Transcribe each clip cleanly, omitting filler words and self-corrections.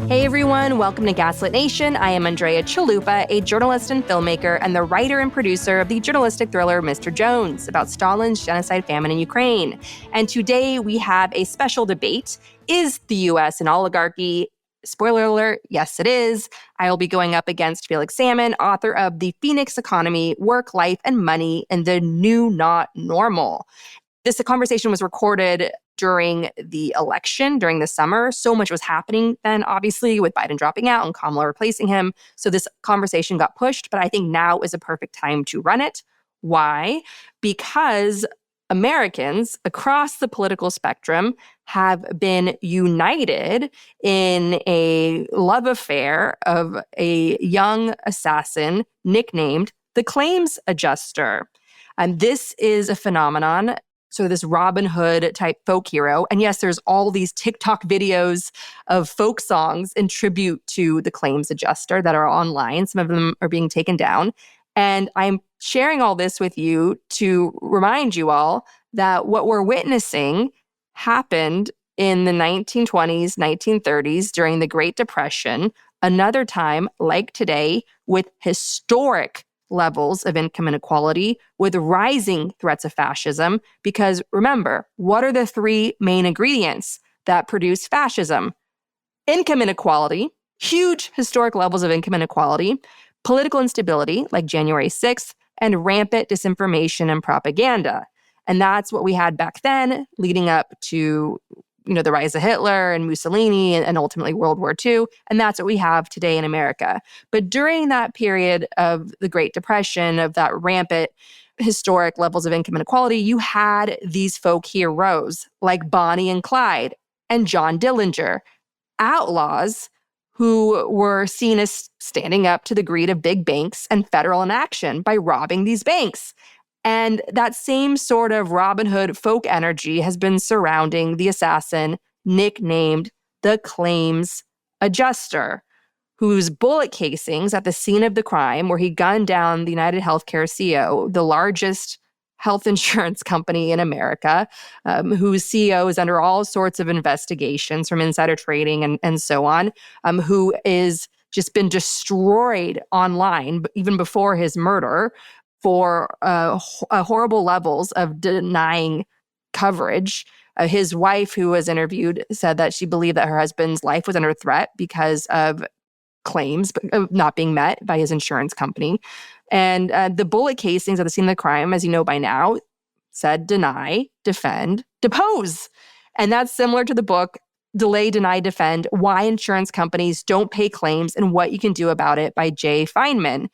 Hey everyone, welcome to Gaslit Nation. I am Andrea Chalupa, a journalist and filmmaker and the writer and producer of the journalistic thriller Mr. Jones about Stalin's genocide famine in Ukraine. And today we have a special debate. Is the U.S. an oligarchy? Spoiler alert, yes it is. I will be going up against Felix Salmon, author of The Phoenix Economy, Work, Life, and Money in the New Not Normal. This conversation was recorded during the election, during the summer. So much was happening then, obviously, with Biden dropping out and Kamala replacing him. So this conversation got pushed, but I think now is a perfect time to run it. Why? Because Americans across the political spectrum have been united in a love affair of a young assassin nicknamed the Claims Adjuster. And this is a phenomenon. So this Robin Hood type folk hero. And yes, there's all these TikTok videos of folk songs in tribute to the Claims Adjuster that are online. Some of them are being taken down. And I'm sharing all this with you to remind you all that what we're witnessing happened in the 1920s, 1930s during the Great Depression, another time like today with historic levels of income inequality, with rising threats of fascism. Because remember, what are the three main ingredients that produce fascism? Income inequality, huge historic levels of income inequality, political instability, like January 6th, and rampant disinformation and propaganda. And that's what we had back then, leading up to the rise of Hitler and Mussolini and ultimately World War II. And that's what we have today in America. But during that period of the Great Depression, of that rampant historic levels of income inequality, you had these folk heroes like Bonnie and Clyde and John Dillinger, outlaws who were seen as standing up to the greed of big banks and federal inaction by robbing these banks. And that same sort of Robin Hood folk energy has been surrounding the assassin nicknamed the Claims Adjuster, whose bullet casings at the scene of the crime, where he gunned down the United Healthcare CEO, the largest health insurance company in America, whose CEO is under all sorts of investigations from insider trading and so on, who is just been destroyed online, even before his murder, for horrible levels of denying coverage. His wife, who was interviewed, said that she believed that her husband's life was under threat because of claims not being met by his insurance company. And the bullet casings at the scene of the crime, as you know by now, said deny, defend, depose. And that's similar to the book Delay, Deny, Defend: Why Insurance Companies Don't Pay Claims and What You Can Do About It by Jay Feinman.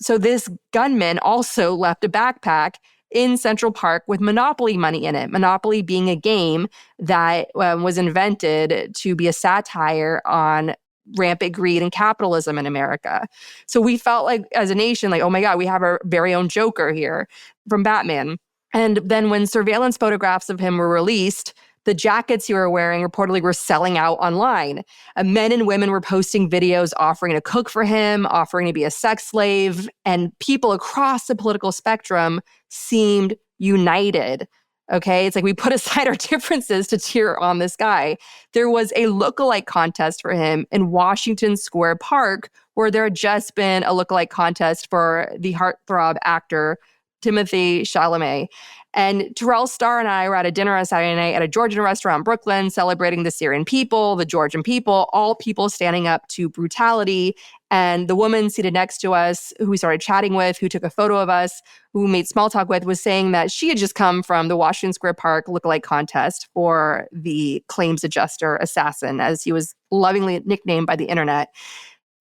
So this gunman also left a backpack in Central Park with Monopoly money in it. Monopoly being a game that was invented to be a satire on rampant greed and capitalism in America. So we felt like, as a nation, like, oh my God, we have our very own Joker here from Batman. And then when surveillance photographs of him were released, the jackets you were wearing reportedly were selling out online. Men and women were posting videos offering to cook for him, offering to be a sex slave, and people across the political spectrum seemed united. Okay, it's like we put aside our differences to cheer on this guy. There was a lookalike contest for him in Washington Square Park, where there had just been a lookalike contest for the heartthrob actor Timothée Chalamet. And Terrell Starr and I were at a dinner on Saturday night at a Georgian restaurant in Brooklyn, celebrating the Syrian people, the Georgian people, all people standing up to brutality. And the woman seated next to us, who we started chatting with, who took a photo of us, who we made small talk with, was saying that she had just come from the Washington Square Park lookalike contest for the Claims Adjuster assassin, as he was lovingly nicknamed by the internet.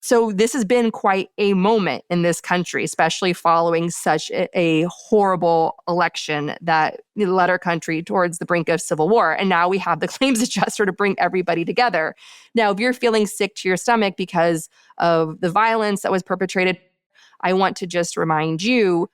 So this has been quite a moment in this country, especially following such a horrible election that led our country towards the brink of civil war. And now we have the Claims Adjuster to bring everybody together. Now, if you're feeling sick to your stomach because of the violence that was perpetrated, I want to just remind you,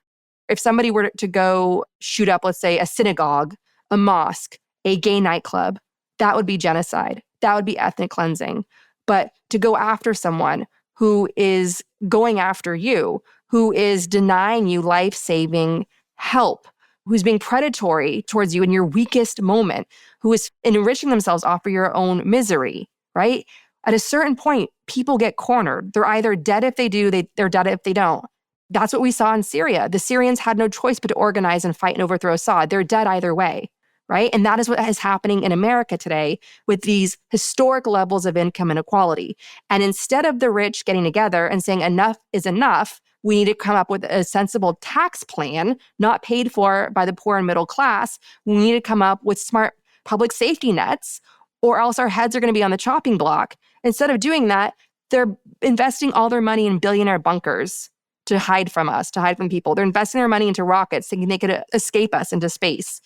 if somebody were to go shoot up, let's say, a synagogue, a mosque, a gay nightclub, that would be genocide. That would be ethnic cleansing. But to go after someone who is going after you, who is denying you life-saving help, who's being predatory towards you in your weakest moment, who is enriching themselves off of your own misery, right? At a certain point, people get cornered. They're either dead if they do, they're dead if they don't. That's what we saw in Syria. The Syrians had no choice but to organize and fight and overthrow Assad. They're dead either way, right? And that is what is happening in America today with these historic levels of income inequality. And instead of the rich getting together and saying enough is enough, we need to come up with a sensible tax plan, not paid for by the poor and middle class. We need to come up with smart public safety nets, or else our heads are going to be on the chopping block. Instead of doing that, they're investing all their money in billionaire bunkers to hide from us, to hide from people. They're investing their money into rockets thinking they could escape us into space.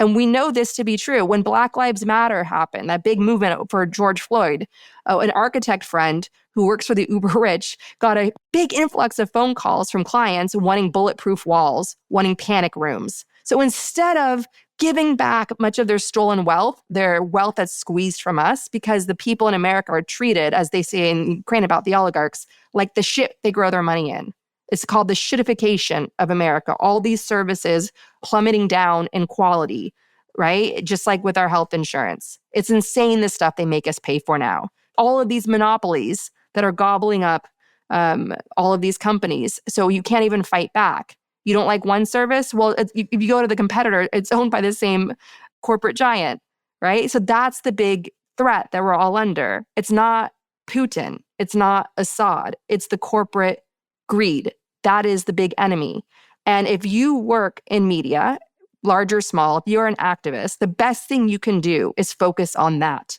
And we know this to be true. When Black Lives Matter happened, that big movement for George Floyd, an architect friend who works for the uber rich got a big influx of phone calls from clients wanting bulletproof walls, wanting panic rooms. So instead of giving back much of their stolen wealth, their wealth that's squeezed from us, because the people in America are treated, as they say in Ukraine about the oligarchs, like the shit they grow their money in. It's called the shitification of America. All these services plummeting down in quality, right? Just like with our health insurance. It's insane the stuff they make us pay for now. All of these monopolies that are gobbling up all of these companies. So you can't even fight back. You don't like one service? Well, if you go to the competitor, it's owned by the same corporate giant, right? So that's the big threat that we're all under. It's not Putin. It's not Assad. It's the corporate greed. That is the big enemy. And if you work in media, large or small, if you're an activist, the best thing you can do is focus on that,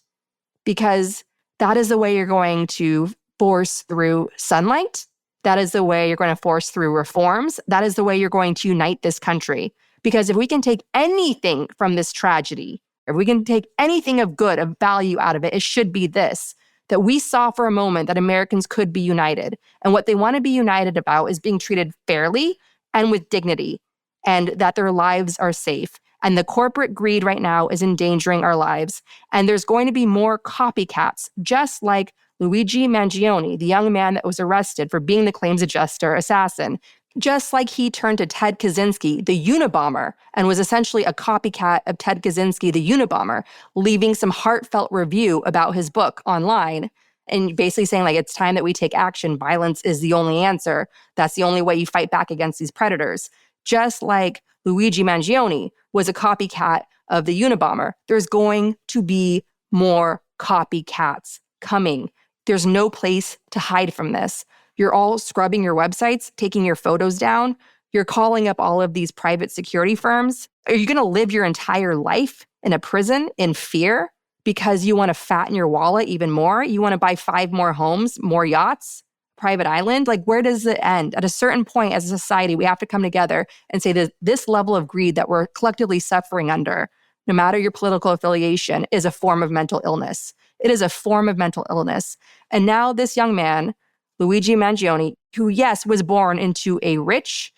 because that is the way you're going to force through sunlight. That is the way you're going to force through reforms. That is the way you're going to unite this country. Because if we can take anything from this tragedy, if we can take anything of good, of value out of it, it should be this, that we saw for a moment that Americans could be united. And what they want to be united about is being treated fairly and with dignity, and that their lives are safe. And the corporate greed right now is endangering our lives. And there's going to be more copycats, just like Luigi Mangione, the young man that was arrested for being the claims adjuster assassin, just like he turned to Ted Kaczynski, the Unabomber, and was essentially a copycat of Ted Kaczynski, the Unabomber, leaving some heartfelt review about his book online and basically saying, like, it's time that we take action. Violence is the only answer. That's the only way you fight back against these predators. Just like Luigi Mangione was a copycat of the Unabomber, there's going to be more copycats coming. There's no place to hide from this. You're all scrubbing your websites, taking your photos down. You're calling up all of these private security firms. Are you going to live your entire life in a prison in fear because you want to fatten your wallet even more? You want to buy 5 more homes, more yachts, private island? Like, where does it end? At a certain point as a society, we have to come together and say that this level of greed that we're collectively suffering under, no matter your political affiliation, is a form of mental illness. It is a form of mental illness. And now this young man, Luigi Mangione, who, yes, was born into a rich,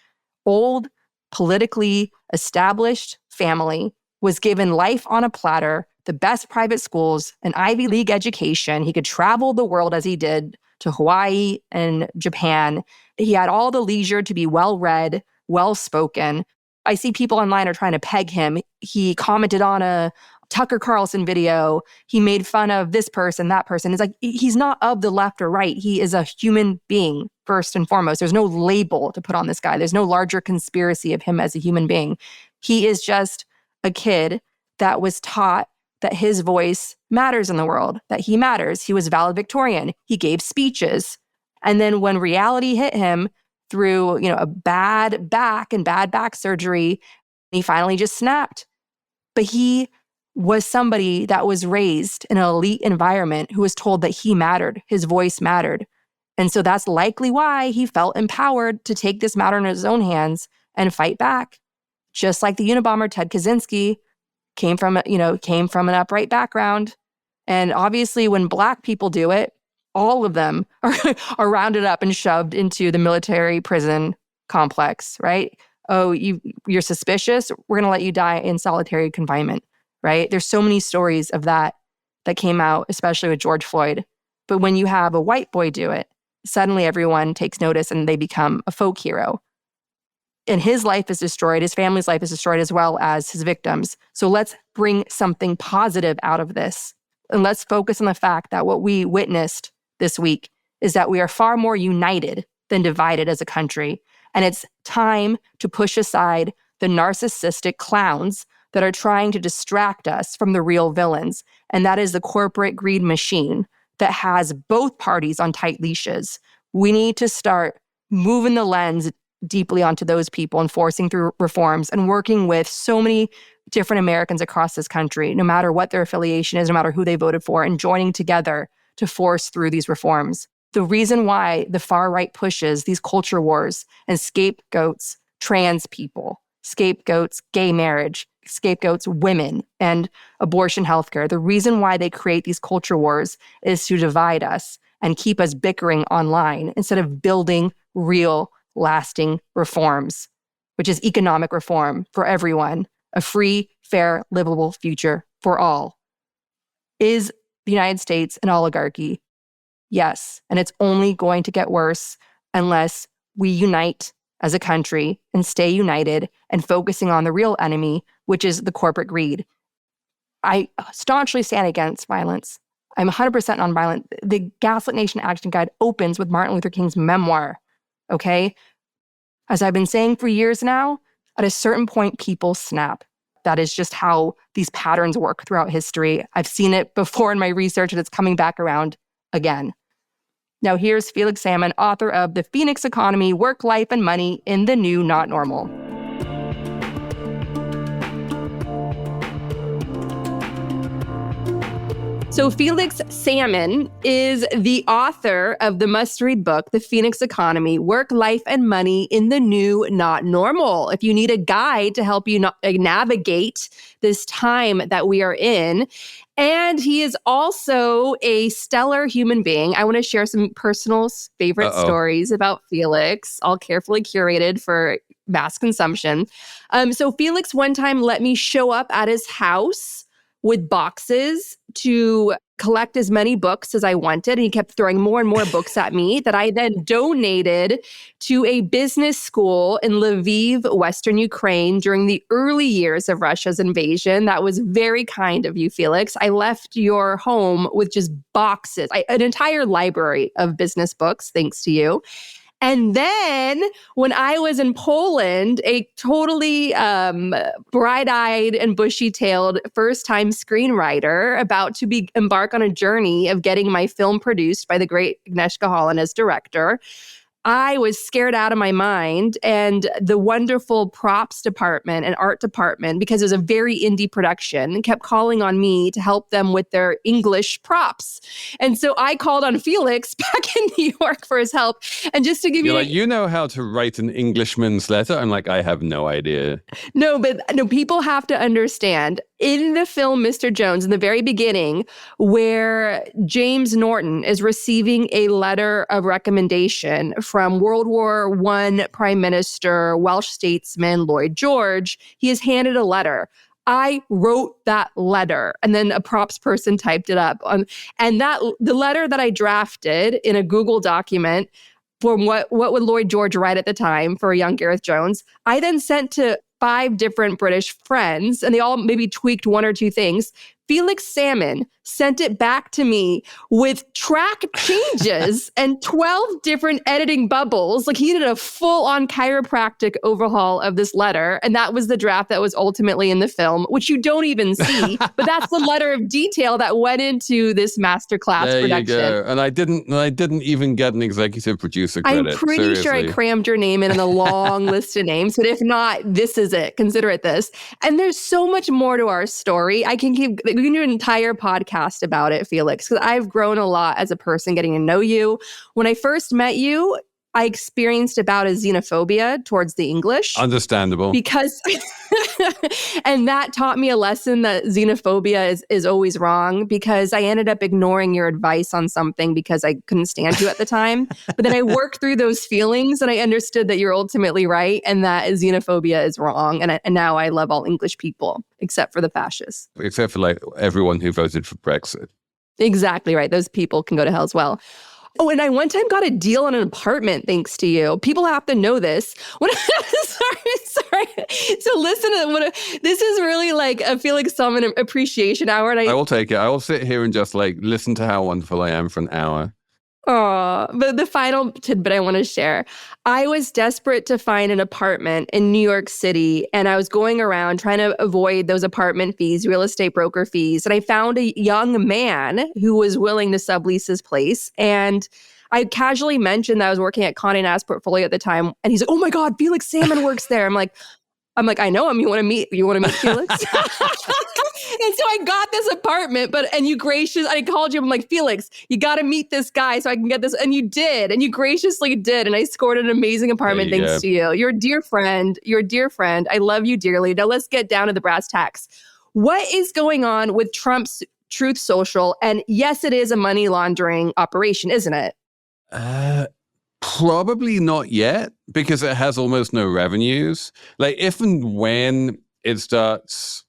old, politically established family, was given life on a platter, the best private schools, an Ivy League education. He could travel the world as he did to Hawaii and Japan. He had all the leisure to be well-read, well-spoken. I see people online are trying to peg him. He commented on a Tucker Carlson video. He made fun of this person, that person. It's like, he's not of the left or right. He is a human being, first and foremost. There's no label to put on this guy. There's no larger conspiracy of him as a human being. He is just a kid that was taught that his voice matters in the world, that he matters. He was valedictorian. He gave speeches. And then when reality hit him through, a bad back and bad back surgery, he finally just snapped. But he was somebody that was raised in an elite environment who was told that he mattered, his voice mattered. And so that's likely why he felt empowered to take this matter in his own hands and fight back. Just like the Unabomber Ted Kaczynski came from an upright background. And obviously when Black people do it, all of them are rounded up and shoved into the military prison complex, right? Oh, you're suspicious? We're going to let you die in solitary confinement. Right? There's so many stories of that came out, especially with George Floyd. But when you have a white boy do it, suddenly everyone takes notice and they become a folk hero. And his life is destroyed. His family's life is destroyed as well as his victims. So let's bring something positive out of this. And let's focus on the fact that what we witnessed this week is that we are far more united than divided as a country. And it's time to push aside the narcissistic clowns that are trying to distract us from the real villains. And that is the corporate greed machine that has both parties on tight leashes. We need to start moving the lens deeply onto those people and forcing through reforms and working with so many different Americans across this country, no matter what their affiliation is, no matter who they voted for, and joining together to force through these reforms. The reason why the far right pushes these culture wars and scapegoats trans people, scapegoats gay marriage, scapegoats women, and abortion healthcare, the reason why they create these culture wars is to divide us and keep us bickering online instead of building real, lasting reforms, which is economic reform for everyone, a free, fair, livable future for all. Is the United States an oligarchy? Yes, and it's only going to get worse unless we unite as a country and stay united and focusing on the real enemy, which is the corporate greed. I staunchly stand against violence. I'm 100% nonviolent. The Gaslit Nation Action Guide opens with Martin Luther King's memoir, okay? As I've been saying for years now, at a certain point, people snap. That is just how these patterns work throughout history. I've seen it before in my research, and it's coming back around again. Now here's Felix Salmon, author of The Phoenix Economy, Work, Life, and Money in the New Not Normal. So Felix Salmon is the author of the must-read book, The Phoenix Economy, Work, Life, and Money in the New Not Normal. If you need a guide to help you navigate this time that we are in. And he is also a stellar human being. I want to share some personal favorite stories about Felix, all carefully curated for mass consumption. So Felix one time let me show up at his house with boxes to collect as many books as I wanted. And he kept throwing more and more books at me that I then donated to a business school in Lviv, Western Ukraine, during the early years of Russia's invasion. That was very kind of you, Felix. I left your home with just boxes, an entire library of business books, thanks to you. And then when I was in Poland, a totally bright-eyed and bushy-tailed first-time screenwriter about to embark on a journey of getting my film produced by the great Agnieszka Holland as director, I was scared out of my mind, and the wonderful props department and art department, because it was a very indie production, kept calling on me to help them with their English props. And so I called on Felix back in New York for his help. And just to give You're like, you know how to write an Englishman's letter? I'm like, I have no idea. No, people have to understand. In the film Mr. Jones, in the very beginning, where James Norton is receiving a letter of recommendation from World War I Prime Minister, Welsh statesman Lloyd George, he is handed a letter. I wrote that letter, and then a props person typed it up. And the letter that I drafted in a Google document from what would Lloyd George write at the time for a young Gareth Jones, I then sent to 5 different British friends, and they all maybe tweaked 1 or 2 things. Felix Salmon sent it back to me with track changes and 12 different editing bubbles. Like, he did a full-on chiropractic overhaul of this letter, and that was the draft that was ultimately in the film, which you don't even see. But that's the letter of detail that went into this masterclass production. There you go. And I didn't even get an executive producer credit. I'm pretty sure I crammed your name in a long list of names, but if not, this is it. Consider it this. And there's so much more to our story. We can do an entire podcast about it, Felix, because I've grown a lot as a person getting to know you. When I first met you, I experienced about a xenophobia towards the English. Understandable. Because, and that taught me a lesson that xenophobia is always wrong, because I ended up ignoring your advice on something because I couldn't stand you at the time. But then I worked through those feelings and I understood that you're ultimately right and that xenophobia is wrong. And now I love all English people, except for the fascists. Except for like everyone who voted for Brexit. Exactly right. Those people can go to hell as well. Oh, and I one time got a deal on an apartment thanks to you. People have to know this. Sorry. So listen to this is really like a Felix Salmon appreciation hour. And I will take it. I will sit here and just like listen to how wonderful I am for an hour. Oh, but the final tidbit I want to share. I was desperate to find an apartment in New York City, and I was going around trying to avoid those apartment fees, real estate broker fees. And I found a young man who was willing to sublease his place. And I casually mentioned that I was working at Condé Nast Portfolio at the time. And he's like, oh my God, Felix Salmon works there. I'm like, I know him. You want to meet Felix? And so I got this apartment, I called you. I'm like, Felix, you got to meet this guy so I can get this. And you did. And you graciously did. And I scored an amazing apartment thanks to you. You're a dear friend. I love you dearly. Now let's get down to the brass tacks. What is going on with Trump's Truth Social? And yes, it is a money laundering operation, isn't it? Probably not yet, because it has almost no revenues. Like if and when it starts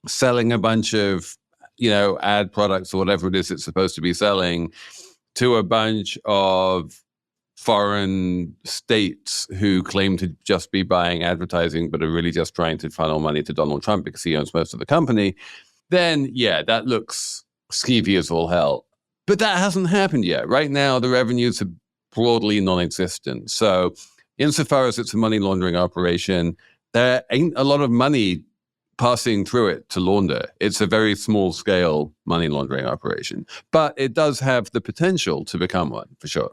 selling a bunch of, ad products or whatever it is it's supposed to be selling to a bunch of foreign states who claim to just be buying advertising, but are really just trying to funnel money to Donald Trump because he owns most of the company, then yeah, that looks skeevy as all hell. But that hasn't happened yet. Right now, the revenues are broadly non-existent. So insofar as it's a money laundering operation, there ain't a lot of money passing through it to launder. It's a very small scale money laundering operation, but it does have the potential to become one for sure.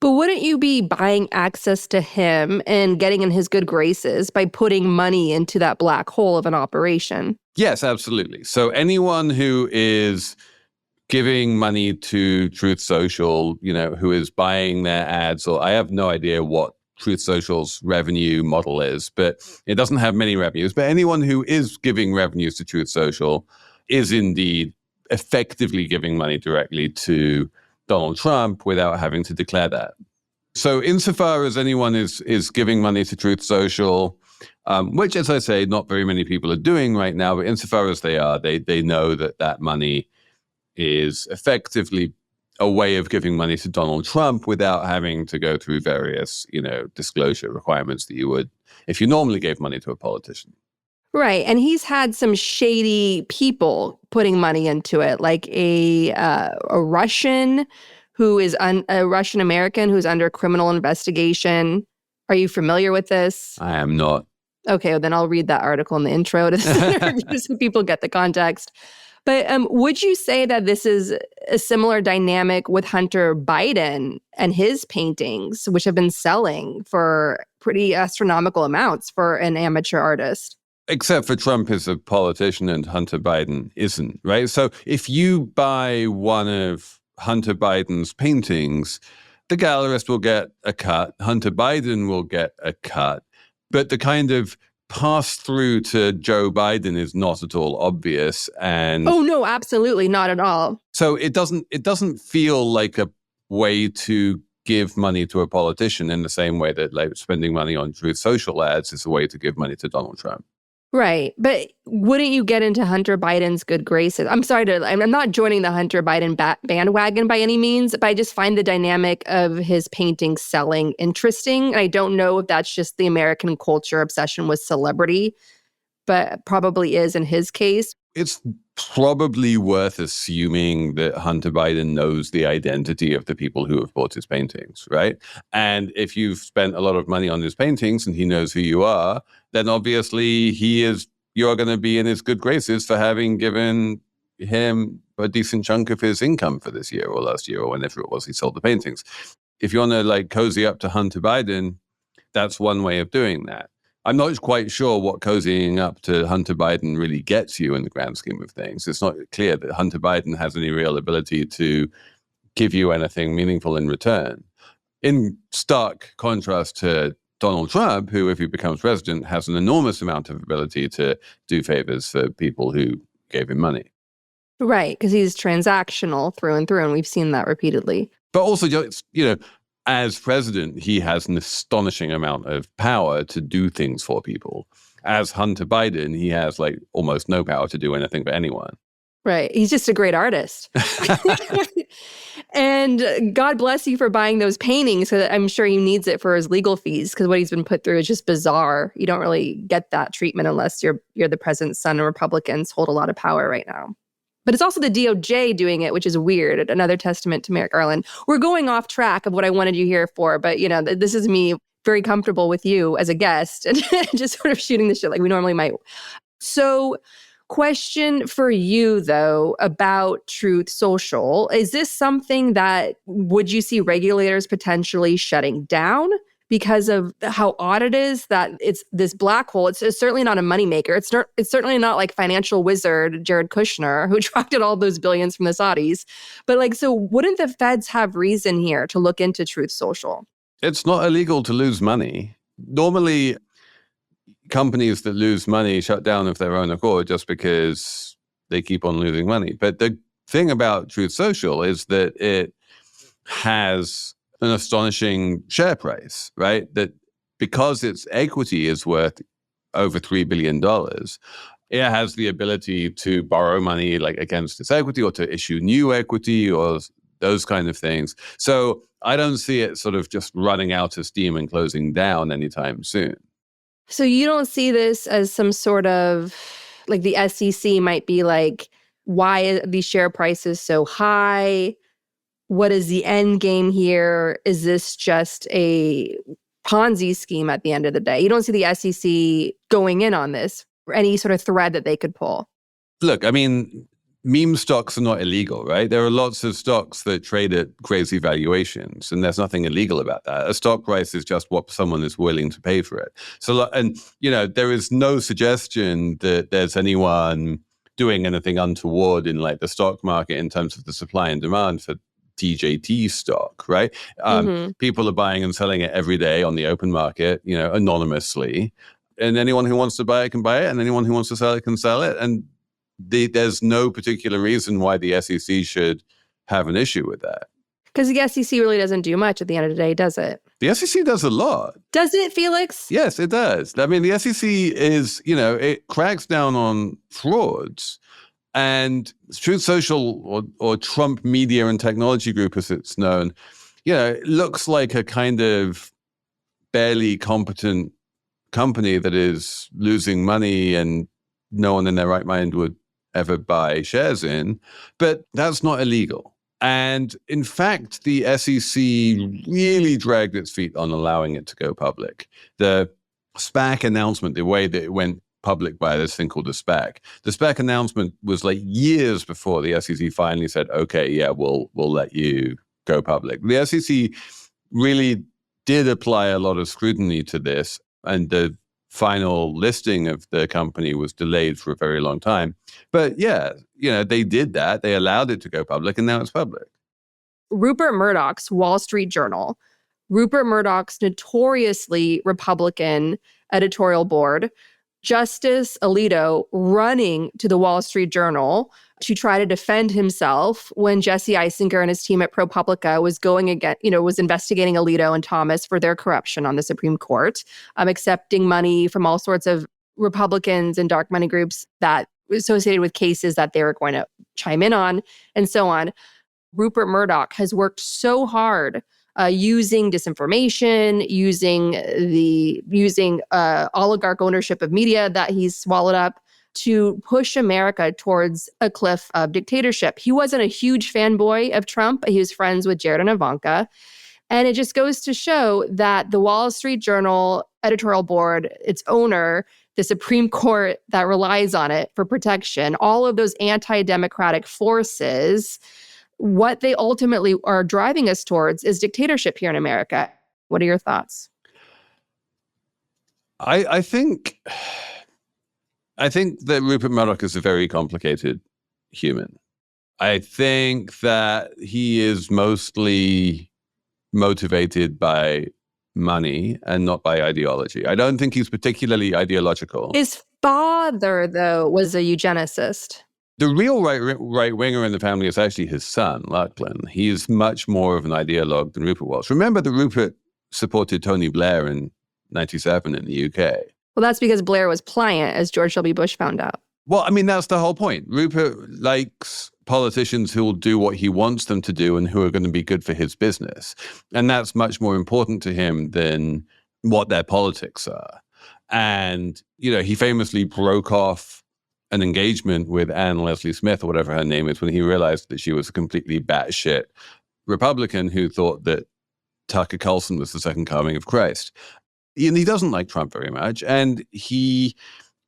But wouldn't you be buying access to him and getting in his good graces by putting money into that black hole of an operation? Yes, absolutely. So anyone who is giving money to Truth Social, who is buying their ads, or I have no idea what Truth Social's revenue model is, but it doesn't have many revenues. But anyone who is giving revenues to Truth Social is indeed effectively giving money directly to Donald Trump without having to declare that. So insofar as anyone is giving money to Truth Social, which, as I say, not very many people are doing right now, but insofar as they are, they know that money is effectively a way of giving money to Donald Trump without having to go through various, disclosure requirements that you would if you normally gave money to a politician. Right. And he's had some shady people putting money into it, like a Russian who is a Russian American who's under criminal investigation. Are you familiar with this? I am not. Okay, well, then I'll read that article in the intro to this interview so people get the context. But would you say that this is a similar dynamic with Hunter Biden and his paintings, which have been selling for pretty astronomical amounts for an amateur artist? Except for Trump is a politician and Hunter Biden isn't, right? So if you buy one of Hunter Biden's paintings, the gallerist will get a cut, Hunter Biden will get a cut, but the kind of pass through to Joe Biden is not at all obvious. And oh no, absolutely not at all. So it doesn't feel like a way to give money to a politician in the same way that like spending money on Truth Social ads is a way to give money to Donald Trump. Right. But wouldn't you get into Hunter Biden's good graces? I'm not joining the Hunter Biden bandwagon by any means, but I just find the dynamic of his painting selling interesting. And I don't know if that's just the American culture obsession with celebrity, but probably is in his case. It's probably worth assuming that Hunter Biden knows the identity of the people who have bought his paintings, right? And if you've spent a lot of money on his paintings and he knows who you are, then obviously you're going to be in his good graces for having given him a decent chunk of his income for this year or last year or whenever it was he sold the paintings. If you want to like cozy up to Hunter Biden, that's one way of doing that. I'm not quite sure what cozying up to Hunter Biden really gets you in the grand scheme of things. It's not clear that Hunter Biden has any real ability to give you anything meaningful in return. In stark contrast to Donald Trump, who, if he becomes president, has an enormous amount of ability to do favors for people who gave him money. Right, because he's transactional through and through, and we've seen that repeatedly. But also, as president, he has an astonishing amount of power to do things for people. As Hunter Biden, he has like almost no power to do anything for anyone. Right. He's just a great artist. And God bless you for buying those paintings. So I'm sure he needs it for his legal fees, because what he's been put through is just bizarre. You don't really get that treatment unless you're the president's son, and Republicans hold a lot of power right now. But it's also the DOJ doing it, which is weird. Another testament to Merrick Garland. We're going off track of what I wanted you here for, but this is me very comfortable with you as a guest and just sort of shooting the shit like we normally might. So, question for you, though, about Truth Social. Is this something that would you see regulators potentially shutting down because of how odd it is that it's this black hole? It's certainly not a moneymaker. It's certainly not like financial wizard Jared Kushner, who attracted all those billions from the Saudis. But so wouldn't the feds have reason here to look into Truth Social? It's not illegal to lose money. Normally, companies that lose money shut down of their own accord just because they keep on losing money. But the thing about Truth Social is that it has an astonishing share price, right? That because its equity is worth over $3 billion, it has the ability to borrow money against its equity, or to issue new equity, or those kind of things. So I don't see it sort of just running out of steam and closing down anytime soon. So you don't see this as some sort of, the SEC might be like, why are these share prices so high? What is the end game here? Is this just a Ponzi scheme at the end of the day? You don't see the SEC going in on this, or any sort of thread that they could pull. Look, I mean, meme stocks are not illegal, right? There are lots of stocks that trade at crazy valuations, and there's nothing illegal about that. A stock price is just what someone is willing to pay for it. So, and there is no suggestion that there's anyone doing anything untoward in the stock market in terms of the supply and demand for TJT stock, right? People are buying and selling it every day on the open market, anonymously. And anyone who wants to buy it can buy it, and anyone who wants to sell it can sell it. And there's no particular reason why the SEC should have an issue with that. Because the SEC really doesn't do much at the end of the day, does it? The SEC does a lot. Does it, Felix? Yes, it does. I mean, the SEC is, it cracks down on frauds. And Truth Social, or Trump Media and Technology Group, as it's known, it looks like a kind of barely competent company that is losing money and no one in their right mind would ever buy shares in. But that's not illegal. And in fact, the SEC really dragged its feet on allowing it to go public. The SPAC announcement, the way that it went public by this thing called a SPAC. The SPAC announcement was years before the SEC finally said, okay, yeah, we'll let you go public. The SEC really did apply a lot of scrutiny to this, and the final listing of the company was delayed for a very long time. But yeah, they did that. They allowed it to go public, and now it's public. Rupert Murdoch's Wall Street Journal, Rupert Murdoch's notoriously Republican editorial board, Justice Alito running to the Wall Street Journal to try to defend himself when Jesse Eisinger and his team at ProPublica was was investigating Alito and Thomas for their corruption on the Supreme Court, accepting money from all sorts of Republicans and dark money groups that were associated with cases that they were going to chime in on, and so on. Rupert Murdoch has worked so hard using disinformation, using oligarch ownership of media that he's swallowed up to push America towards a cliff of dictatorship. He wasn't a huge fanboy of Trump. He was friends with Jared and Ivanka. And it just goes to show that the Wall Street Journal editorial board, its owner, the Supreme Court that relies on it for protection, all of those anti-democratic forces, what they ultimately are driving us towards is dictatorship here in America. What are your thoughts? I think that Rupert Murdoch is a very complicated human. I think that he is mostly motivated by money and not by ideology. I don't think he's particularly ideological. His father, though, was a eugenicist. The real right-winger in the family is actually his son, Lachlan. He is much more of an ideologue than Rupert was. Remember that Rupert supported Tony Blair in 1997 in the UK. Well, that's because Blair was pliant, as George W. Bush found out. Well, I mean, that's the whole point. Rupert likes politicians who will do what he wants them to do and who are going to be good for his business. And that's much more important to him than what their politics are. And, he famously broke off an engagement with Anne Leslie Smith, or whatever her name is, when he realized that she was a completely batshit Republican who thought that Tucker Carlson was the second coming of Christ. And he doesn't like Trump very much. And he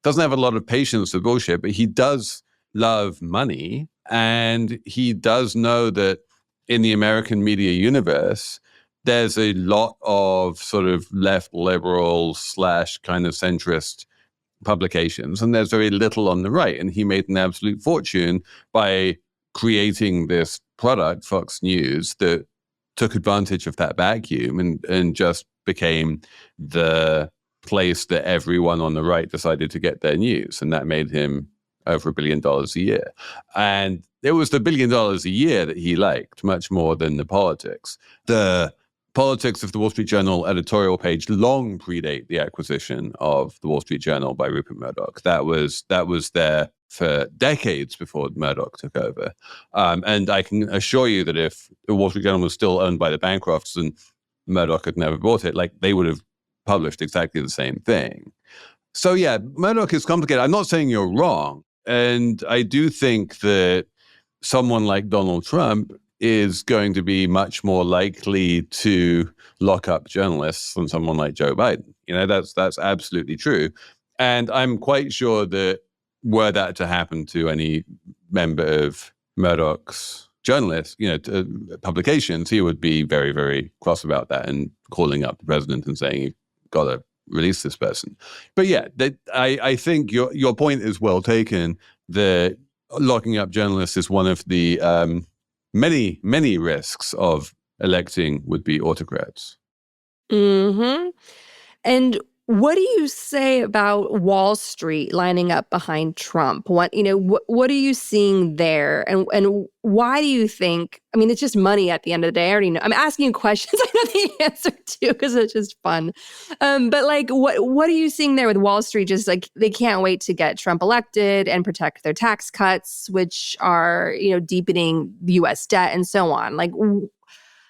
doesn't have a lot of patience for bullshit, but he does love money. And he does know that in the American media universe, there's a lot of sort of left liberal / kind of centrist publications, and there's very little on the right. And he made an absolute fortune by creating this product, Fox News, that took advantage of that vacuum and just became the place that everyone on the right decided to get their news. And that made him over $1 billion a year. And it was the $1 billion a year that he liked much more than the politics. The politics of the Wall Street Journal editorial page long predate the acquisition of the Wall Street Journal by Rupert Murdoch. That was there for decades before Murdoch took over. And I can assure you that if the Wall Street Journal was still owned by the Bancrofts and Murdoch had never bought it, they would have published exactly the same thing. So yeah, Murdoch is complicated. I'm not saying you're wrong. And I do think that someone like Donald Trump is going to be much more likely to lock up journalists than someone like Joe Biden. That's absolutely true. And I'm quite sure that were that to happen to any member of Murdoch's journalists, publications, he would be very, very cross about that and calling up the president and saying, you've got to release this person. But yeah, I think your point is well taken, that locking up journalists is one of the many, many risks of electing would-be autocrats. Mm-hmm. And what do you say about Wall Street lining up behind Trump? What are you seeing there? And why do you think, it's just money at the end of the day. I already know. I'm asking you questions I know the answer to because it's just fun. But what are you seeing there with Wall Street? Just they can't wait to get Trump elected and protect their tax cuts, which are, deepening the U.S. debt and so on.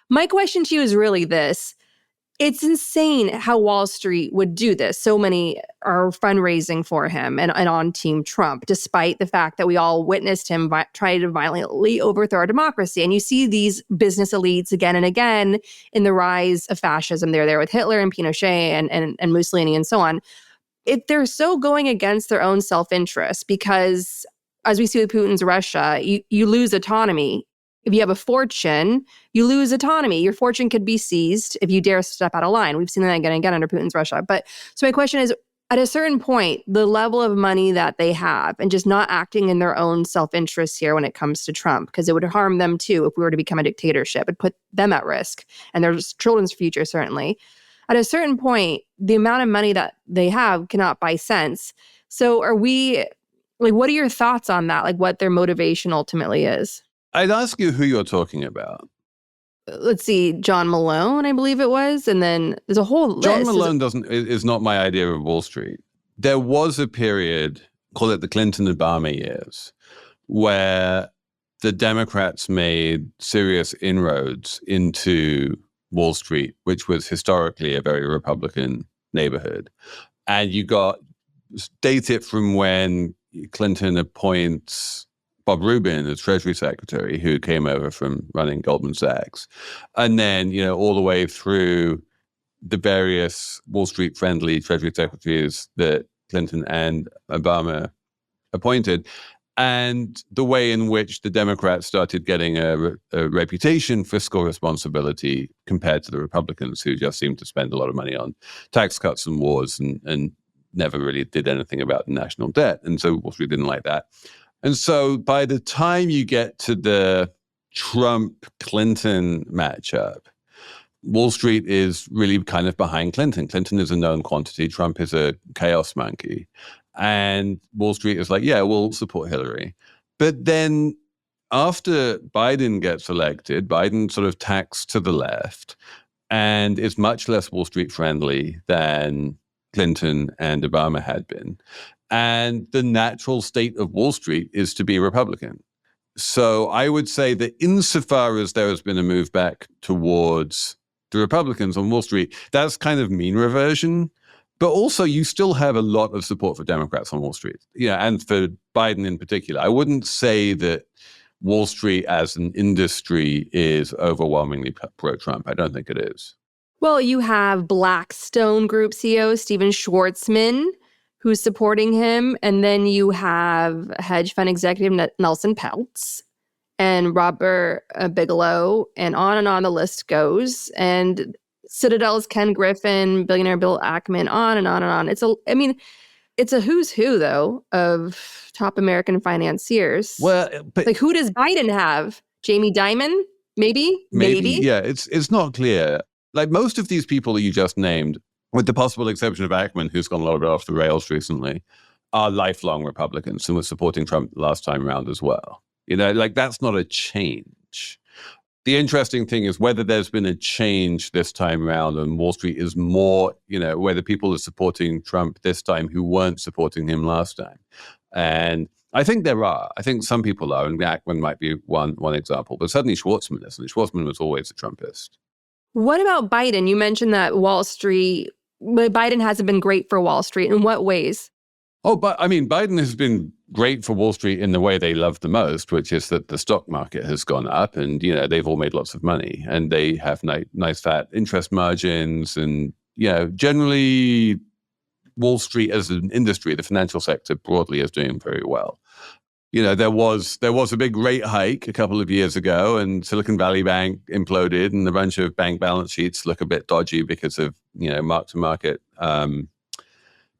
My question to you is really this. It's insane how Wall Street would do this. So many are fundraising for him and on Team Trump, despite the fact that we all witnessed him try to violently overthrow our democracy. And you see these business elites again and again in the rise of fascism. They're there with Hitler and Pinochet and Mussolini and so on. If they're so going against their own self-interest, because as we see with Putin's Russia, you lose autonomy. If you have a fortune, you lose autonomy. Your fortune could be seized if you dare step out of line. We've seen that again and again under Putin's Russia. But so my question is, at a certain point, the level of money that they have and just not acting in their own self-interest here when it comes to Trump, because it would harm them too if we were to become a dictatorship. It'd put them at risk and their children's future, certainly. At a certain point, the amount of money that they have cannot buy sense. So are we, what are your thoughts on that? What their motivation ultimately is? I'd ask you who you're talking about. Let's see, John Malone, I believe it was. And then there's a whole list. John Malone is not my idea of Wall Street. There was a period, call it the Clinton-Obama years, where the Democrats made serious inroads into Wall Street, which was historically a very Republican neighborhood. And you date it from when Clinton appoints Bob Rubin as Treasury Secretary, who came over from running Goldman Sachs. And then, all the way through the various Wall Street friendly Treasury Secretaries that Clinton and Obama appointed. And the way in which the Democrats started getting a reputation for fiscal responsibility compared to the Republicans, who just seemed to spend a lot of money on tax cuts and wars and never really did anything about the national debt. And so Wall Street didn't like that. And so by the time you get to the Trump-Clinton matchup, Wall Street is really kind of behind Clinton. Clinton is a known quantity. Trump is a chaos monkey. And Wall Street is like, yeah, we'll support Hillary. But then after Biden gets elected, Biden sort of tacks to the left and is much less Wall Street friendly than Clinton and Obama had been. And the natural state of Wall Street is to be Republican. So I would say that insofar as there has been a move back towards the Republicans on Wall Street, that's kind of mean reversion. But also you still have a lot of support for Democrats on Wall Street, and for Biden in particular. I wouldn't say that Wall Street as an industry is overwhelmingly pro-Trump. I don't think it is. Well, you have Blackstone Group CEO Steven Schwartzman, who's supporting him. And then you have hedge fund executive Nelson Peltz and Robert Bigelow, and on the list goes. And Citadel's Ken Griffin, billionaire Bill Ackman, on and on and on. It's a who's who, though, of top American financiers. Well, but like, who does Biden have? Jamie Dimon? Maybe. Yeah, it's not clear. Like most of these people that you just named, with the possible exception of Ackman, who's gone a little bit off the rails recently, are lifelong Republicans who were supporting Trump last time around as well. That's not a change. The interesting thing is whether there's been a change this time around and Wall Street is more, whether people are supporting Trump this time who weren't supporting him last time. And I think there are. I think some people are, and Ackman might be one example, but certainly Schwartzman isn't. Schwartzman was always a Trumpist. What about Biden? You mentioned that Biden hasn't been great for Wall Street. In what ways? Oh, but Biden has been great for Wall Street in the way they love the most, which is that the stock market has gone up and, they've all made lots of money and they have nice fat interest margins. And, generally Wall Street as an industry, the financial sector broadly is doing very well. There was a big rate hike a couple of years ago and Silicon Valley Bank imploded and a bunch of bank balance sheets look a bit dodgy because of, mark-to-market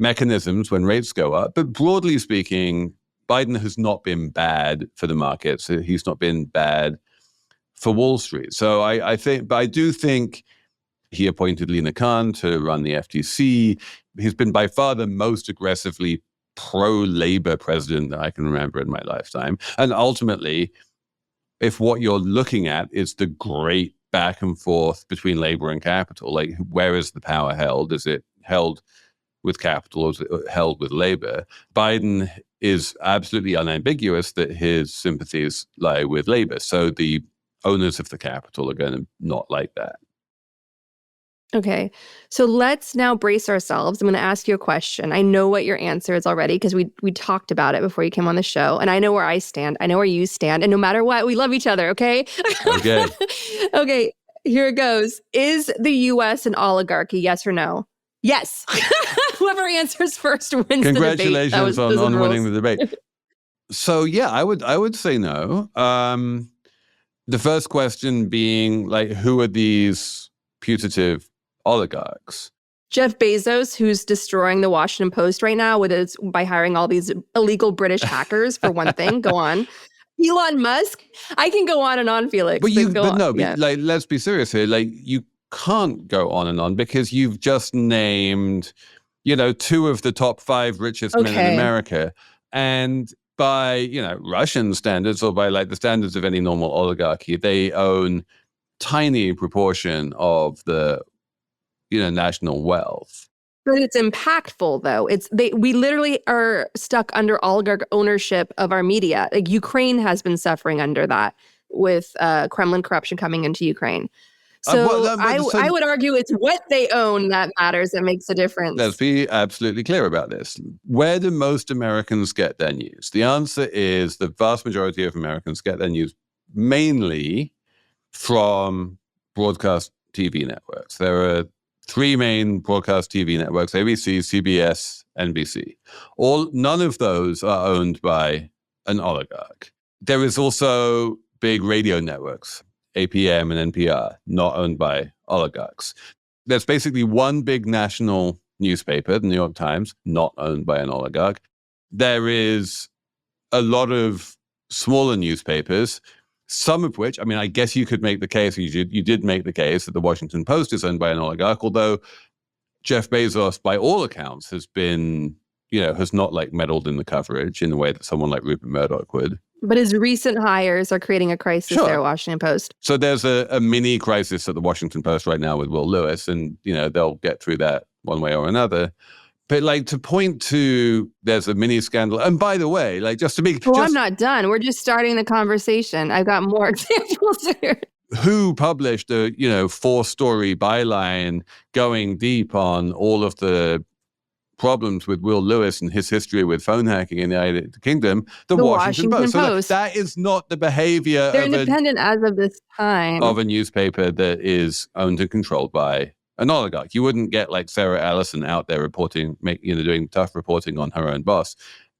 mechanisms when rates go up. But broadly speaking, Biden has not been bad for the markets. He's not been bad for Wall Street. So I do think he appointed Lina Khan to run the FTC. He's been by far the most aggressively pro-labor president that I can remember in my lifetime. And ultimately, if what you're looking at is the great back and forth between labor and capital, like where is the power held? Is it held with capital or is it held with labor? Biden is absolutely unambiguous that his sympathies lie with labor. So the owners of the capital are going to not like that. Okay, so let's now brace ourselves. I'm going to ask you a question. I know what your answer is already because we talked about it before you came on the show. And I know where I stand. I know where you stand. And no matter what, we love each other, okay? Okay. Okay, here it goes. Is the U.S. an oligarchy, yes or no? Yes. Whoever answers first wins the debate. Congratulations on winning the debate. So yeah, I would say no. The first question being who are these putative oligarchs? Jeff Bezos, who's destroying the Washington Post right now by hiring all these illegal British hackers, for one thing. Go on. Elon Musk. I can go on and on, Felix. Let's be serious here. You can't go on and on because you've just named, 2 of the top 5 richest men in America. And by, Russian standards or by the standards of any normal oligarchy, they own tiny proportion of the, national wealth. But it's impactful, though. We literally are stuck under oligarch ownership of our media. Ukraine has been suffering under that with Kremlin corruption coming into Ukraine. So I would argue it's what they own that matters, that makes a difference. Let's be absolutely clear about this. Where do most Americans get their news? The answer is the vast majority of Americans get their news mainly from broadcast TV networks. There are 3 main broadcast TV networks: ABC, CBS, NBC. None of those are owned by an oligarch. There is also big radio networks, APM and NPR, not owned by oligarchs. There's basically one big national newspaper, the New York Times, not owned by an oligarch. There is a lot of smaller newspapers, some of which, I guess you could make the case, you did make the case that the Washington Post is owned by an oligarch, although Jeff Bezos, by all accounts, has been, has not meddled in the coverage in the way that someone like Rupert Murdoch would. But his recent hires are creating a crisis there at Washington Post. So there's a mini crisis at the Washington Post right now with Will Lewis, and, they'll get through that one way or another. But like to point to there's a mini scandal. And by the way, like just to be... Well, I'm not done. We're just starting the conversation. I've got more examples here. Who published a, 4-story byline going deep on all of the problems with Will Lewis and his history with phone hacking in the United Kingdom? The Washington Post. So that is not the behavior They're independent as of this time. Of a newspaper that is owned and controlled by an oligarch. You wouldn't get like Sarah Ellison out there reporting, doing tough reporting on her own boss.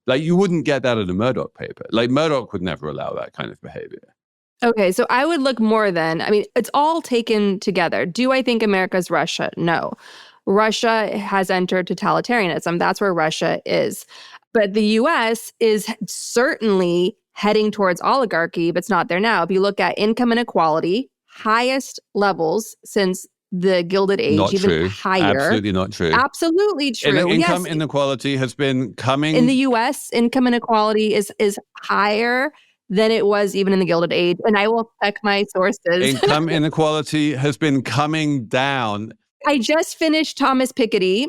Like you wouldn't get that in a Murdoch paper. Like Murdoch would never allow that kind of behavior. Okay, so I would look more then. I mean, it's all taken together. Do I think America's Russia? No. Russia has entered totalitarianism. That's where Russia is. But the U.S. is certainly heading towards oligarchy, but it's not there now. If you look at income inequality, highest levels since the Gilded Age, not even true. higher. Absolutely not true. Absolutely true. Income inequality has been coming... In the U.S., income inequality is higher than it was even in the Gilded Age. And I will check my sources. Income inequality has been coming down. I just finished Thomas Piketty,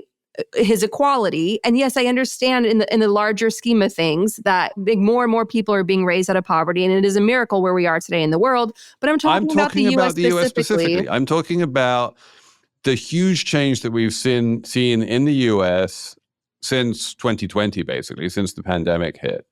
his Equality. And yes, I understand in the larger scheme of things that more and more people are being raised out of poverty. And it is a miracle where we are today in the world. But I'm talking about the US specifically. I'm talking about the huge change that we've seen in the US since 2020, basically, since the pandemic hit,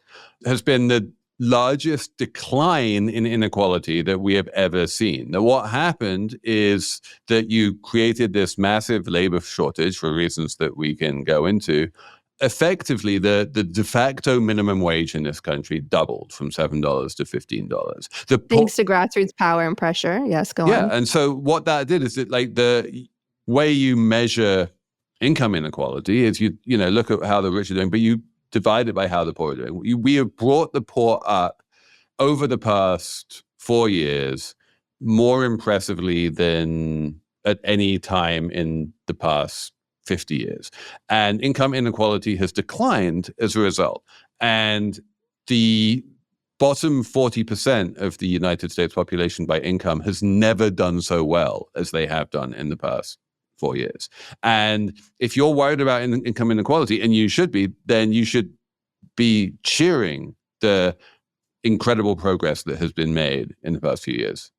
has been the largest decline in inequality that we have ever seen. Now, what happened is that you created this massive labor shortage for reasons that we can go into. Effectively, the de facto minimum wage in this country doubled from $7 to $15. Thanks to grassroots power and pressure. Yes, go on. Yeah, and so what that did is that like the way you measure income inequality is you look at how the rich are doing, but you divided by how the poor are doing. We have brought the poor up over the past 4 years more impressively than at any time in the past 50 years. And income inequality has declined as a result. And the bottom 40% of the United States population by income has never done so well as they have done in the past 4 years. And if you're worried about income inequality, and you should be, then you should be cheering the incredible progress that has been made in the past few years.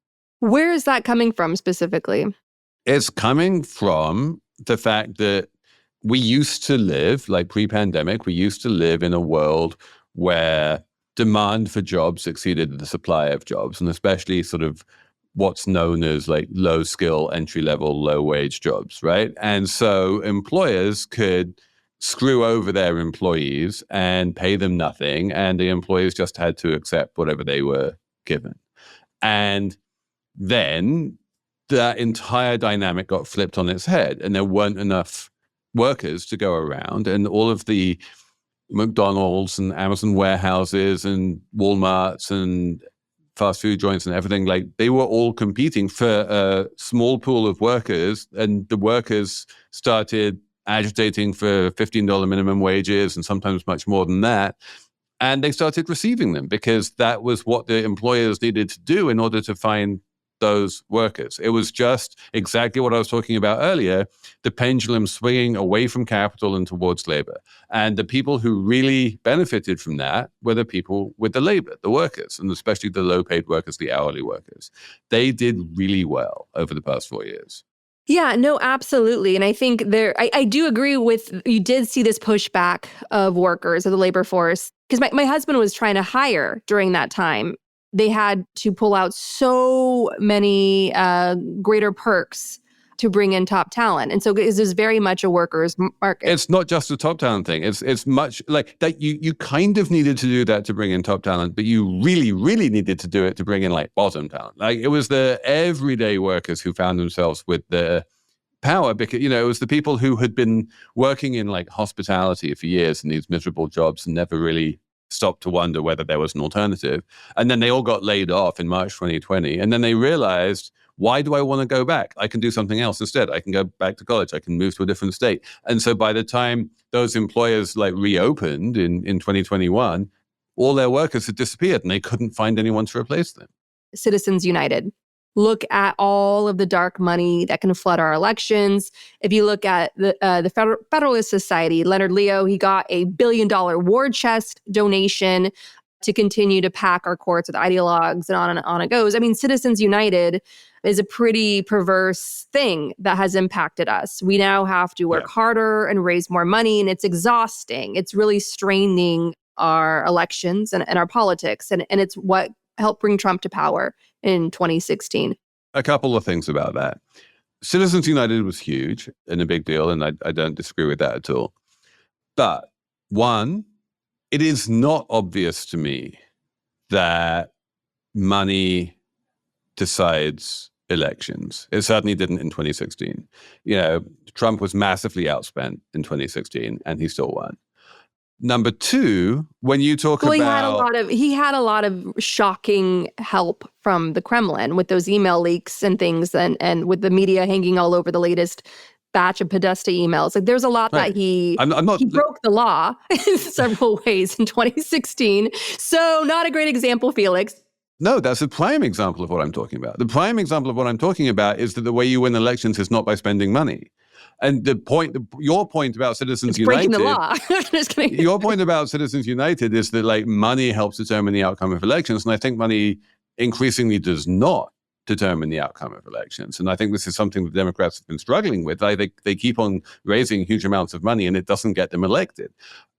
Where is that coming from specifically? It's coming from the fact that we used to live, like pre-pandemic, we used to live in a world where demand for jobs exceeded the supply of jobs, and especially sort of what's known as like low skill, entry level, low wage jobs, right? And so employers could screw over their employees and pay them nothing, and the employees just had to accept whatever they were given. And then that entire dynamic got flipped on its head, and there weren't enough workers to go around, and all of the McDonald's and Amazon warehouses and Walmarts and fast food joints and everything, like they were all competing for a small pool of workers, and the workers started agitating for $15 minimum wages and sometimes much more than that. And they started receiving them because that was what the employers needed to do in order to find those workers. It was just exactly what I was talking about earlier, the pendulum swinging away from capital and towards labor. And the people who really benefited from that were the people with the labor, the workers, and especially the low-paid workers, the hourly workers. They did really well over the past 4 years. Yeah, no, absolutely. And I think I do agree with, you did see this pushback of workers, of the labor force, because my husband was trying to hire during that time. They had to pull out so many greater perks to bring in top talent. And so this is very much a workers' market. It's not just a top talent thing. It's much like that. You kind of needed to do that to bring in top talent, but you really, really needed to do it to bring in like bottom talent. Like it was the everyday workers who found themselves with the power, because, it was the people who had been working in like hospitality for years in these miserable jobs and never really stopped to wonder whether there was an alternative. And then they all got laid off in March 2020. And then they realized, why do I want to go back? I can do something else instead. I can go back to college. I can move to a different state. And so by the time those employers like reopened in 2021, all their workers had disappeared and they couldn't find anyone to replace them. Citizens United. Look at all of the dark money that can flood our elections. If you look at the Federalist Society, Leonard Leo, he got a $1 billion war chest donation to continue to pack our courts with ideologues, and on it goes. I mean, Citizens United is a pretty perverse thing that has impacted us. We now have to work harder and raise more money, and it's exhausting. It's really straining our elections and our politics, and it's what helped bring Trump to power in 2016. A couple of things about that. Citizens United was huge and a big deal, and I don't disagree with that at all. But one, it is not obvious to me that money decides elections. It certainly didn't in 2016. Trump was massively outspent in 2016, and he still won. Number two, when you talk about... He had a lot of shocking help from the Kremlin with those email leaks and things, and with the media hanging all over the latest batch of Podesta emails. Like, there's a lot that he broke the law in several ways in 2016. So not a great example, Felix. No, that's a prime example of what I'm talking about. The prime example of what I'm talking about is that the way you win elections is not by spending money. And your point about Citizens United, breaking the law. Just kidding. Your point about Citizens United is that money helps determine the outcome of elections, and I think money increasingly does not determine the outcome of elections. And I think this is something the Democrats have been struggling with. They keep on raising huge amounts of money, and it doesn't get them elected.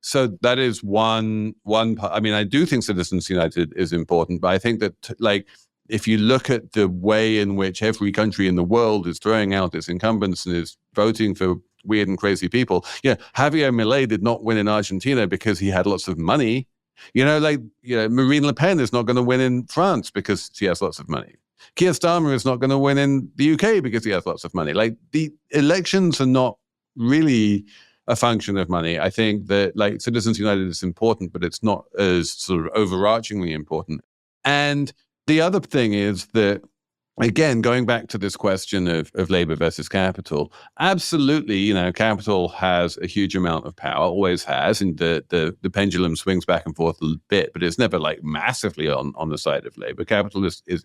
So that is one part. I mean, I do think Citizens United is important, but I think that if you look at the way in which every country in the world is throwing out its incumbents and is voting for weird and crazy people, Javier Milei did not win in Argentina because he had lots of money. Marine Le Pen is not going to win in France because she has lots of money. Keir Starmer is not going to win in the UK because he has lots of money. The elections are not really a function of money. I think that Citizens United is important, but it's not as sort of overarchingly important. And the other thing is that, again, going back to this question of labor versus capital, absolutely, capital has a huge amount of power, always has, and the pendulum swings back and forth a bit, but it's never massively on the side of labor. Capital is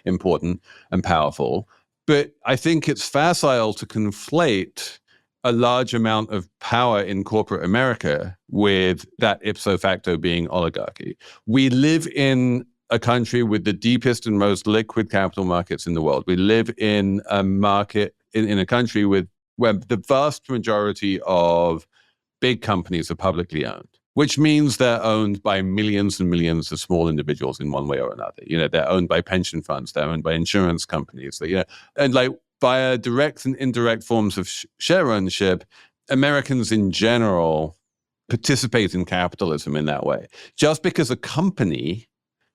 important and powerful, but I think it's facile to conflate a large amount of power in corporate America with that ipso facto being oligarchy. We live in a country with the deepest and most liquid capital markets in the world. We live in a market, in a country where the vast majority of big companies are publicly owned, which means they're owned by millions and millions of small individuals in one way or another. They're owned by pension funds, they're owned by insurance companies, and via direct and indirect forms of share ownership, Americans in general participate in capitalism in that way. Just because a company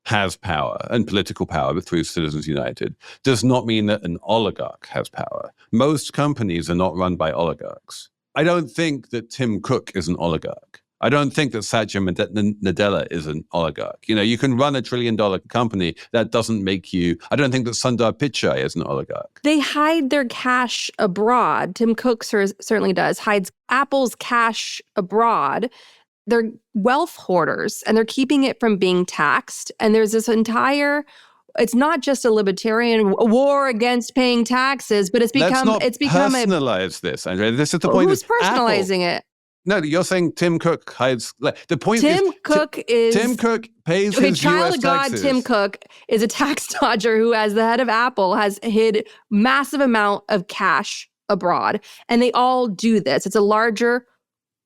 has power and political power, but through Citizens United, does not mean that an oligarch has power. Most companies are not run by oligarchs. I don't think that Tim Cook is an oligarch. I don't think that Satya Nadella is an oligarch. You can run $1 trillion company. That doesn't make you... I don't think that Sundar Pichai is an oligarch. They hide their cash abroad. Tim Cook certainly does. Hides Apple's cash abroad. They're wealth hoarders, and they're keeping it from being taxed. And there's this entire... It's not just a libertarian war against paying taxes, but it's become... Let's not personalize this, Andrea. This is the point. Who's personalizing Apple. it? No, you're saying Tim Cook hides... The point Tim Cook pays his child US of God, taxes. Tim Cook is a tax dodger who, as the head of Apple, has hid massive amount of cash abroad. And they all do this. It's a larger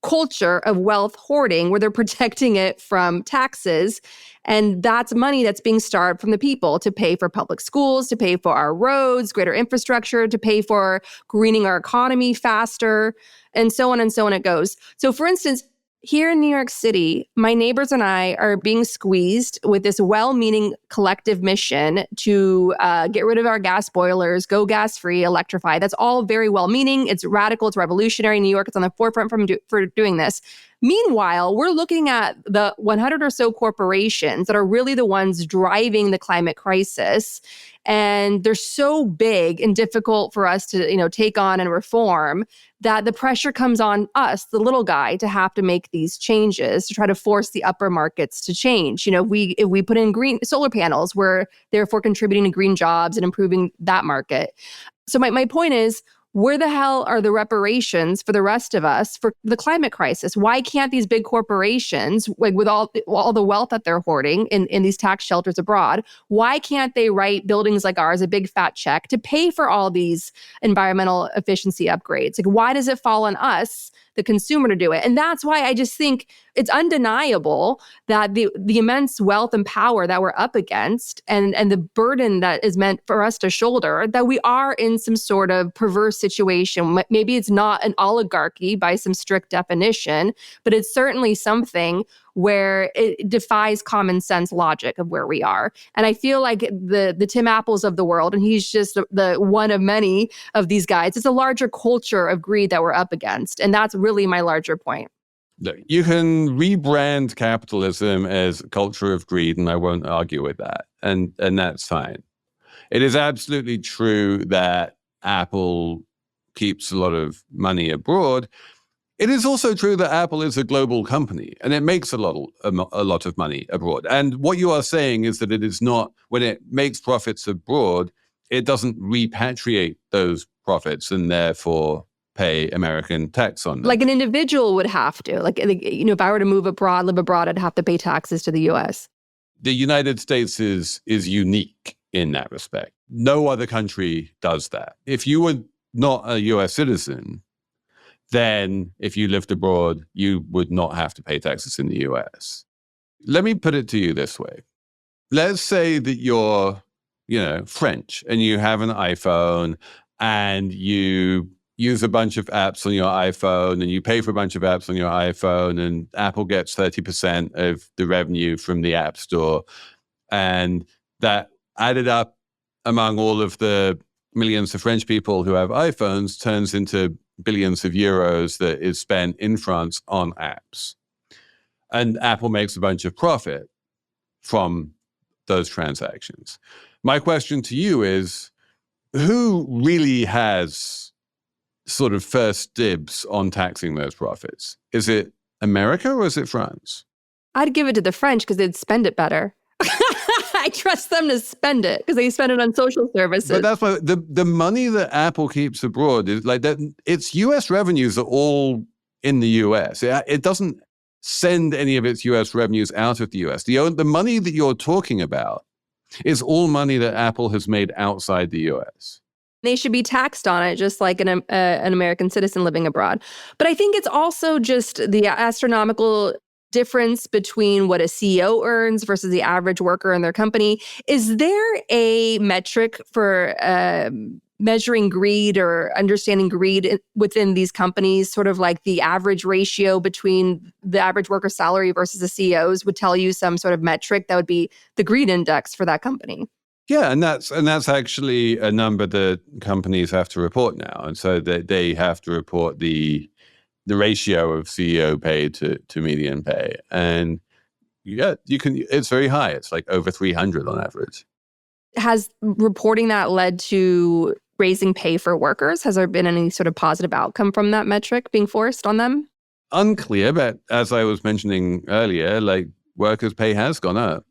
culture of wealth hoarding where they're protecting it from taxes. And that's money that's being starved from the people to pay for public schools, to pay for our roads, greater infrastructure, to pay for greening our economy faster, and so on it goes. So for instance, here in New York City, my neighbors and I are being squeezed with this well-meaning collective mission to get rid of our gas boilers, go gas-free, electrify. That's all very well-meaning. It's radical. It's revolutionary. New York is on the forefront for doing this. Meanwhile, we're looking at the 100 or so corporations that are really the ones driving the climate crisis. And they're so big and difficult for us to, take on and reform that the pressure comes on us, the little guy, to have to make these changes to try to force the upper markets to change. If we put in green solar panels, we're therefore contributing to green jobs and improving that market. So my point is, where the hell are the reparations for the rest of us for the climate crisis? Why can't these big corporations, like with all the wealth that they're hoarding in these tax shelters abroad, why can't they write buildings like ours a big fat check to pay for all these environmental efficiency upgrades? Like, why does it fall on us, the consumer, to do it? And that's why I just think it's undeniable that the immense wealth and power that we're up against and the burden that is meant for us to shoulder, that we are in some sort of perverse situation. Maybe it's not an oligarchy by some strict definition, but it's certainly something where it defies common sense logic of where we are. And I feel like the Tim Apples of the world, and he's just the one of many of these guys, it's a larger culture of greed that we're up against. And that's really my larger point. You can rebrand capitalism as a culture of greed, and I won't argue with that. And that's fine. It is absolutely true that Apple keeps a lot of money abroad. It is also true that Apple is a global company, and it makes a lot of money abroad. And what you are saying is that it is not, when it makes profits abroad, it doesn't repatriate those profits and therefore pay American tax on them. Like an individual would have to. Like, if I were to move abroad, live abroad, I'd have to pay taxes to the U.S. The United States is unique in that respect. No other country does that. If you were not a U.S. citizen, then if you lived abroad, you would not have to pay taxes in the U.S. Let me put it to you this way. Let's say that you're, French, and you have an iPhone, and you use a bunch of apps on your iPhone, and you pay for a bunch of apps on your iPhone, and Apple gets 30% of the revenue from the App Store. And that added up among all of the millions of French people who have iPhones turns into billions of euros that is spent in France on apps. And Apple makes a bunch of profit from those transactions. My question to you is, who really has sort of first dibs on taxing those profits? Is it America or is it France? I'd give it to the French because they'd spend it better. I trust them to spend it because they spend it on social services. But that's why the money that Apple keeps abroad is like that. Its U.S. revenues are all in the U.S. It doesn't send any of its U.S. revenues out of the U.S. The money that you're talking about is all money that Apple has made outside the U.S. They should be taxed on it, just like an American citizen living abroad. But I think it's also just the astronomical difference between what a CEO earns versus the average worker in their company. Is there a metric for measuring greed or understanding greed within these companies, sort of like the average ratio between the average worker's salary versus the CEO's would tell you some sort of metric that would be the greed index for that company? Yeah, and that's actually a number that companies have to report now. And so they have to report the ratio of CEO pay to median pay. And yeah, it's very high. It's like over 300 on average. Has reporting that led to raising pay for workers? Has there been any sort of positive outcome from that metric being forced on them? Unclear, but as I was mentioning earlier, like workers' pay has gone up.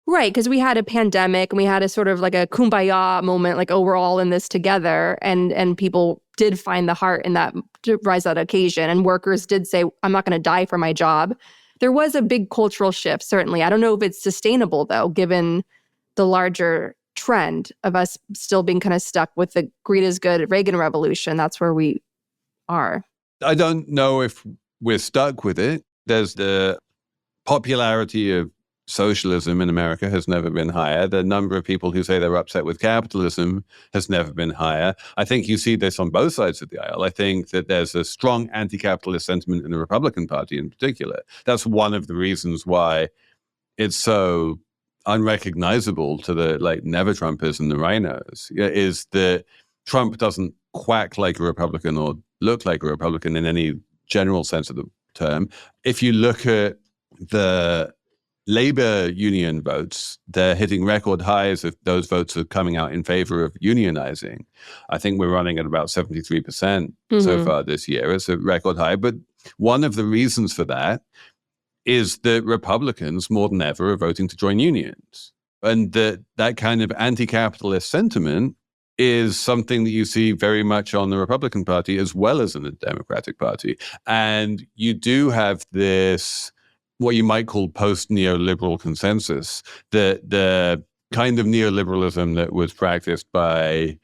Right, because we had a pandemic and we had a sort of like a kumbaya moment, like, oh, we're all in this together. And people did find the heart in that to rise to that occasion. And workers did say, I'm not going to die for my job. There was a big cultural shift, certainly. I don't know if it's sustainable, though, given the larger trend of us still being kind of stuck with the greed is good Reagan revolution. That's where we are. I don't know if we're stuck with it. There's the popularity of socialism in America has never been higher. The number of people who say they're upset with capitalism has never been higher. I think you see this on both sides of the aisle. I think that there's a strong anti-capitalist sentiment in the Republican Party in particular. That's one of the reasons why it's so unrecognizable to the never-Trumpers and the rhinos, is that Trump doesn't quack like a Republican or look like a Republican in any general sense of the term. If you look at the labor union votes, they're hitting record highs if those votes are coming out in favor of unionizing. I think we're running at about 73% so far this year. It's a record high. But one of the reasons for that is that Republicans, more than ever, are voting to join unions. And that kind of anti-capitalist sentiment is something that you see very much on the Republican Party as well as in the Democratic Party. And you do have this, what you might call post-neoliberal consensus, that the kind of neoliberalism that was practiced by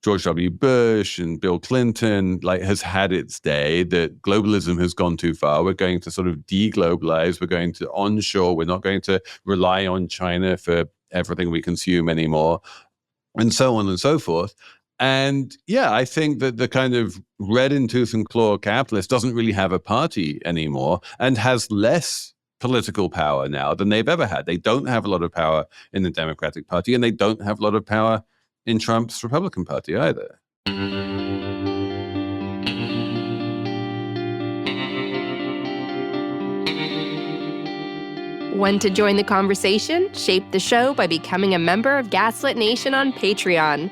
George W. Bush and Bill Clinton has had its day, that globalism has gone too far. We're going to sort of deglobalize. We're going to onshore. We're not going to rely on China for everything we consume anymore, and so on and so forth. And yeah, I think that the kind of red in tooth and claw capitalist doesn't really have a party anymore and has less political power now than they've ever had. They don't have a lot of power in the Democratic Party, and they don't have a lot of power in Trump's Republican Party either. Want to join the conversation? Shape the show by becoming a member of Gaslit Nation on Patreon.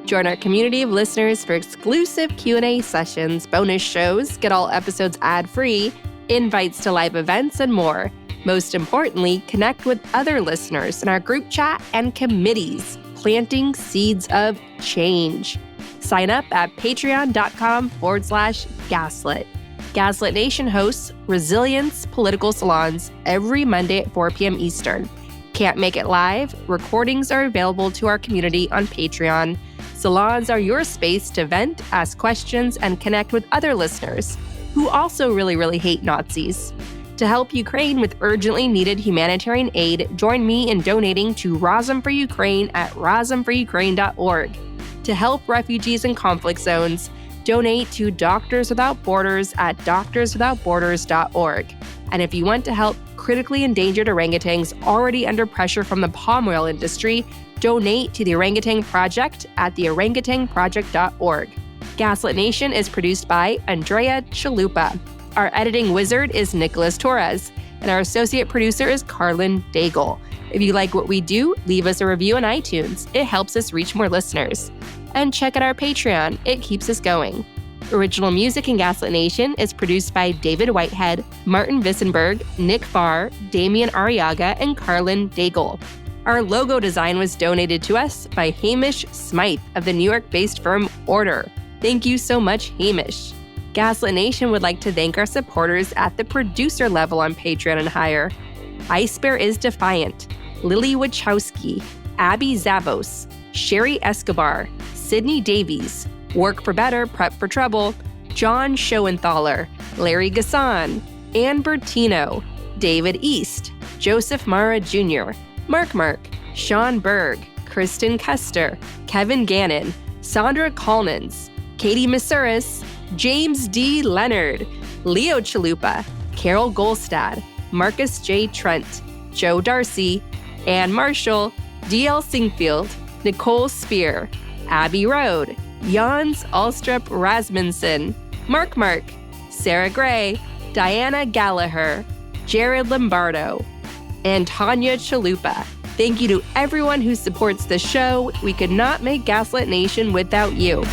Join our community of listeners for exclusive Q&A sessions, bonus shows, get all episodes ad-free, invites to live events, and more. Most importantly, connect with other listeners in our group chat and committees, planting seeds of change. Sign up at patreon.com/gaslit. Gaslit Nation hosts Resilience Political Salons every Monday at 4 p.m. Eastern. Can't make it live? Recordings are available to our community on Patreon. Salons are your space to vent, ask questions, and connect with other listeners who also really, really hate Nazis. To help Ukraine with urgently needed humanitarian aid, join me in donating to Razom for Ukraine at razomforukraine.org. To help refugees in conflict zones, donate to Doctors Without Borders at doctorswithoutborders.org. And if you want to help critically endangered orangutans already under pressure from the palm oil industry, donate to the Orangutan Project at theorangutanproject.org. Gaslit Nation is produced by Andrea Chalupa. Our editing wizard is Nicholas Torres, and our associate producer is Carlin Daigle. If you like what we do, leave us a review on iTunes. It helps us reach more listeners. And check out our Patreon. It keeps us going. Original music in Gaslit Nation is produced by David Whitehead, Martin Vissenberg, Nick Farr, Damian Arriaga, and Carlin Daigle. Our logo design was donated to us by Hamish Smythe of the New York-based firm Order. Thank you so much, Hamish. Gaslit Nation would like to thank our supporters at the producer level on Patreon and higher. Ice Bear is Defiant, Lily Wachowski, Abby Zavos, Sherry Escobar, Sydney Davies, Work for Better, Prep for Trouble, John Schoenthaler, Larry Gasson, Ann Bertino, David East, Joseph Mara Jr., Mark, Sean Berg, Kristen Custer, Kevin Gannon, Sandra Collins, Katie Masuris, James D. Leonard, Leo Chalupa, Carol Golstad, Marcus J. Trent, Joe Darcy, Ann Marshall, D.L. Singfield, Nicole Spear, Abby Road, Jans Alstrup Rasmussen, Mark, Sarah Gray, Diana Gallagher, Jared Lombardo, and Tanya Chalupa. Thank you to everyone who supports the show. We could not make Gaslit Nation without you.